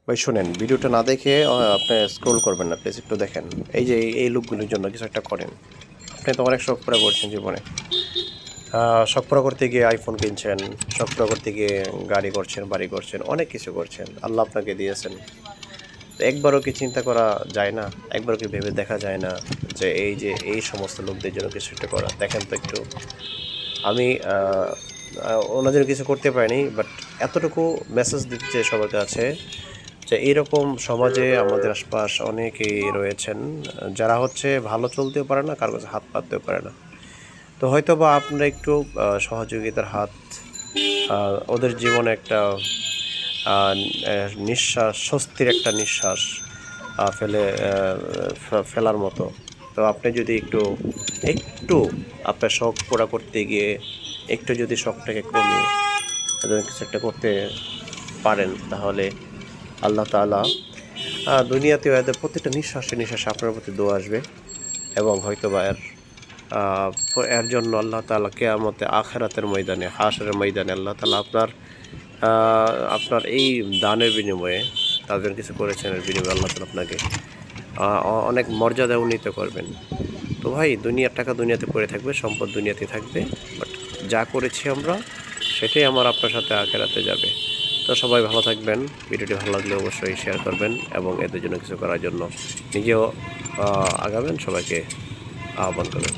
ভাই শোনেন, ভিডিওটা না দেখে আপনি স্ক্রল করবেন না, প্লিজ একটু দেখেন। এই যে এই লোকগুলোর জন্য কিছু একটা করেন। আপনি তো অনেক শখ পুরা করছেন জীবনে। শখ পুরা করতে গিয়ে আইফোন কিনছেন, শখ পুরা করতে গিয়ে গাড়ি করছেন, বাড়ি করছেন, অনেক কিছু করছেন, আল্লাহ আপনাকে দিয়েছেন। তো একবারও কি চিন্তা করা যায় না? একবারও কি ভেবে দেখা যায় না যে এই সমস্ত লোকদের জন্য কিছু একটা করা? দেখেন তো একটু। আমি ওনাদের কিছু করতে পারিনি, বাট এতটুকু মেসেজ দিতে চাই সবার কাছে যে এইরকম সমাজে আমাদের আশপাশ অনেকেই রয়েছেন, যারা হচ্ছে ভালো চলতেও পারে না, কারো কাছে হাত পাততেও পারে না। তো হয়তো বা আপনারা একটু সহযোগিতার হাত ওদের জীবনে একটা নিঃশ্বাস, স্বস্তির একটা নিঃশ্বাস ফেলে ফেলার মতো। তো আপনি যদি একটু একটু আপনার শখ পুরা করতে গিয়ে একটু যদি শখটাকে কমিয়ে কিছু একটা করতে পারেন, তাহলে আল্লাহ তাআলা দুনিয়াতেও এদের প্রত্যেকটা নিঃশ্বাসে নিঃশ্বাসে আপনার প্রতি দোয়া আসবে। এবং হয়তোবা এর জন্য আল্লাহ তাআলা কিয়ামতে আখিরাতের ময়দানে, হাশরের ময়দানে আল্লাহ তাআলা আপনার এই দানের বিনিময়ে, তাদের কিছু করেছেন এর বিনিময়ে আল্লাহ তাআলা আপনাকে অনেক মর্যাদা উন্নীত করবেন। তো ভাই, দুনিয়ার টাকা দুনিয়াতে পড়ে থাকবে, সম্পদ দুনিয়াতে থাকবে, বাট যা করেছি আমরা সেটাই আমার আপনার সাথে আখিরাতে যাবে। তো সবাই ভালো থাকবেন। ভিডিওটি ভালো লাগলে অবশ্যই শেয়ার করবেন এবং এদের জন্য কিছু করার জন্য নিজেও আগাবেন, সবাইকে আহ্বান করবেন।